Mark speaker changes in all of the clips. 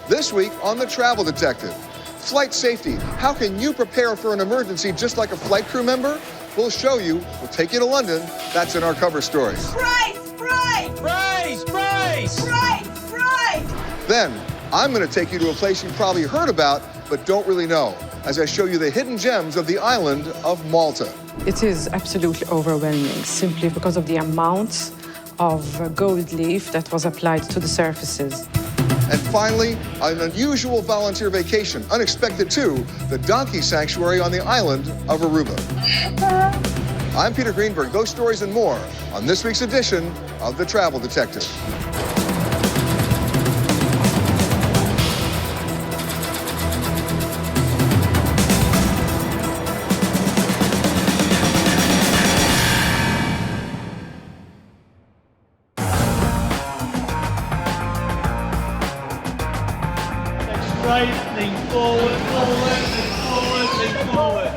Speaker 1: This week on The Travel Detective, flight safety. How can you prepare for an emergency just like a flight crew member? We'll show you. We'll take you to London. That's in our cover story.
Speaker 2: Price! Price!
Speaker 3: Price! Price!
Speaker 2: Price! Price!
Speaker 1: Then, I'm going to take you to a place you probably heard about, but don't really know, as I show you the hidden gems of the island of Malta.
Speaker 4: It is absolutely overwhelming, simply because of the amount of gold leaf that was applied to the surfaces.
Speaker 1: And finally, an unusual volunteer vacation, unexpected too, the donkey sanctuary on the island of Aruba. I'm Peter Greenberg. Those stories and more on this week's edition of The Travel Detective.
Speaker 3: Lean forward, lean forward.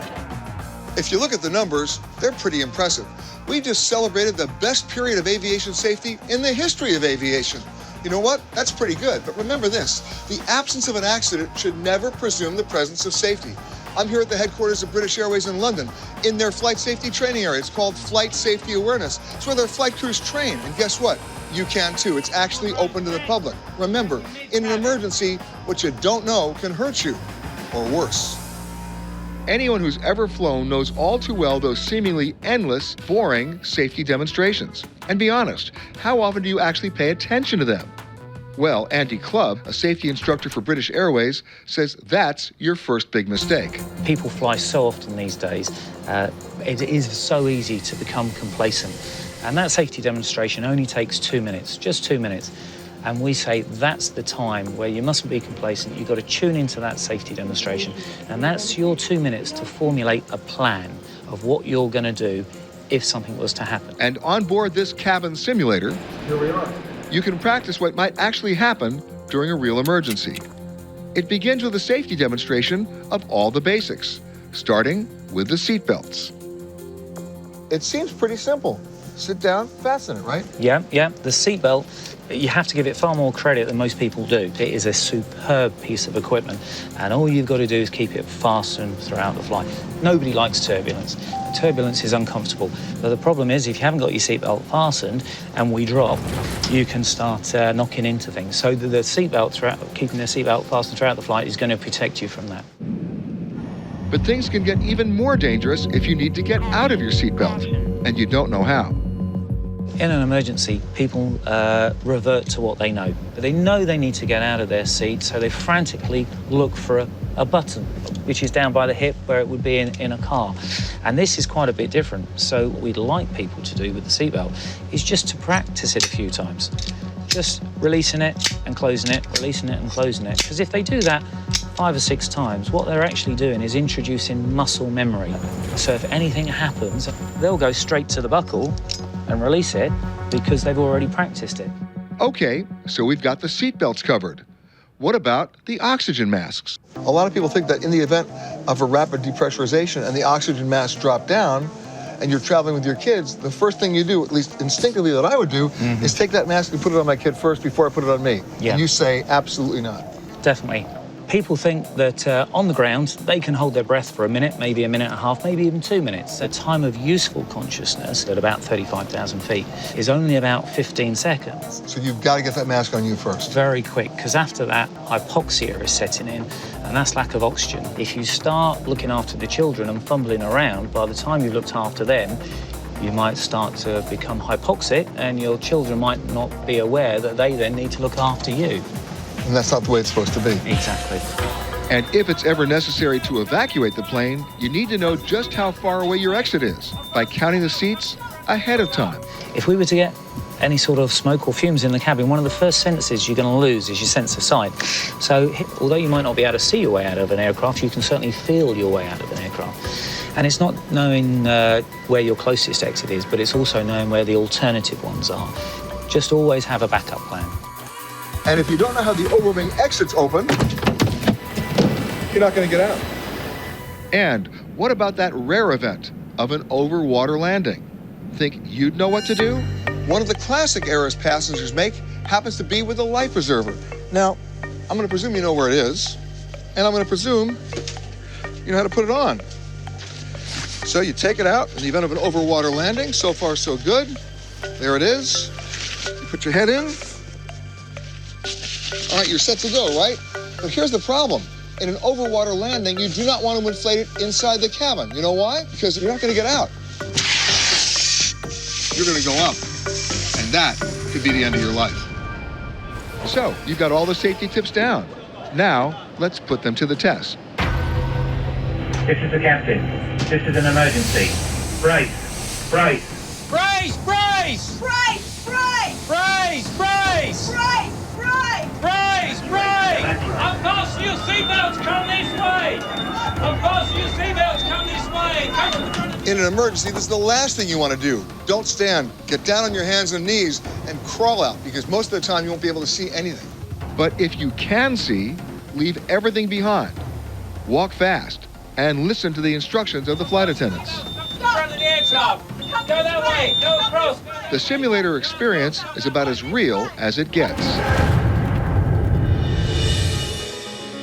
Speaker 1: If you look at the numbers, they're pretty impressive. We just celebrated the best period of aviation safety in the history of aviation. You know what? That's pretty good. But remember this, the absence of an accident should never presume the presence of safety. I'm here at the headquarters of British Airways in London in their flight safety training area. It's called Flight Safety Awareness. It's where their flight crews train. And guess what? You can too. It's actually open to the public. Remember, in an emergency, what you don't know can hurt you, or worse. Anyone who's ever flown knows all too well those seemingly endless, boring safety demonstrations. And be honest, how often do you actually pay attention to them? Well, Andy Clubb, a safety instructor for British Airways, says that's your first big mistake.
Speaker 5: People fly so often these days, it is so easy to become complacent. And that safety demonstration only takes 2 minutes, just 2 minutes. And we say that's the time where you mustn't be complacent. You've got to tune into that safety demonstration. And that's your 2 minutes to formulate a plan of what you're going to do if something was to happen.
Speaker 1: And on board this cabin simulator, here we are, you can practice what might actually happen during a real emergency. It begins with a safety demonstration of all the basics, starting with the seatbelts. It seems pretty simple. Sit down, fasten it, right?
Speaker 5: Yeah. The seatbelt, you have to give it far more credit than most people do. It is a superb piece of equipment, and all you've got to do is keep it fastened throughout the flight. Nobody likes turbulence. Turbulence is uncomfortable. But the problem is, if you haven't got your seatbelt fastened and we drop, you can start knocking into things. So the seatbelt, keeping the seatbelt fastened throughout the flight is going to protect you from that.
Speaker 1: But things can get even more dangerous if you need to get out of your seatbelt, and you don't know how.
Speaker 5: In an emergency, people revert to what they know. They know they need to get out of their seat, so they frantically look for a button, which is down by the hip where it would be in a car. And this is quite a bit different. So what we'd like people to do with the seatbelt is just to practice it a few times. Just releasing it and closing it, releasing it and closing it. Because if they do that 5 or 6 times, what they're actually doing is introducing muscle memory. So if anything happens, they'll go straight to the buckle and release it because they've already practiced it.
Speaker 1: Okay, so we've got the seatbelts covered. What about the oxygen masks? A lot of people think that in the event of a rapid depressurization and the oxygen masks drop down and you're traveling with your kids, the first thing you do, at least instinctively that I would do, is take that mask and put it on my kid first before I put it on me.
Speaker 5: Yeah.
Speaker 1: And you say, absolutely not.
Speaker 5: Definitely. People think that on the ground, they can hold their breath for a minute, maybe a minute and a half, maybe even 2 minutes. The time of useful consciousness at about 35,000 feet is only about 15 seconds.
Speaker 1: So you've got to get that mask on you first.
Speaker 5: Very quick, because after that, hypoxia is setting in, and that's lack of oxygen. If you start looking after the children and fumbling around, by the time you've looked after them, you might start to become hypoxic, and your children might not be aware that they then need to look after you.
Speaker 1: And that's not the way it's supposed to be.
Speaker 5: Exactly.
Speaker 1: And if it's ever necessary to evacuate the plane, you need to know just how far away your exit is by counting the seats ahead of time.
Speaker 5: If we were to get any sort of smoke or fumes in the cabin, one of the first senses you're going to lose is your sense of sight. So although you might not be able to see your way out of an aircraft, you can certainly feel your way out of an aircraft. And it's not knowing where your closest exit is, but it's also knowing where the alternative ones are. Just always have a backup plan.
Speaker 1: And if you don't know how the overwing exits open, you're not going to get out. And what about that rare event of an over-water landing? Think you'd know what to do? One of the classic errors passengers make happens to be with a life preserver. Now, I'm going to presume you know where it is, and I'm going to presume you know how to put it on. So you take it out in the event of an overwater landing. So far, so good. There it is. You put your head in. All right, you're set to go, right? But here's the problem. In an overwater landing, you do not want to inflate it inside the cabin. You know why? Because you're not going to get out. You're going to go up, and that could be the end of your life. So, you've got all the safety tips down. Now, let's put them to the test.
Speaker 6: This is the captain. This is an emergency. Brace! Brace!
Speaker 3: Brace! Brace!
Speaker 2: Brace! Brace!
Speaker 3: Brace! Brace!
Speaker 2: Brace! Brace!
Speaker 3: Brace! Brace! Unfasten your seatbelts, come this way! Unfasten your seatbelts, come this way! Come to the front of the...
Speaker 1: In an emergency, this is the last thing you want to do. Don't stand. Get down on your hands and knees and crawl out, because most of the time you won't be able to see anything. But if you can see, leave everything behind. Walk fast and listen to the instructions of the flight attendants.
Speaker 3: Front of the aircraft! Go that way! Go across!
Speaker 1: The simulator experience is about as real as it gets.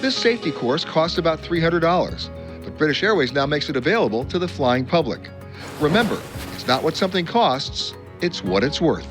Speaker 1: This safety course costs about $300, but British Airways now makes it available to the flying public. Remember, it's not what something costs, it's what it's worth.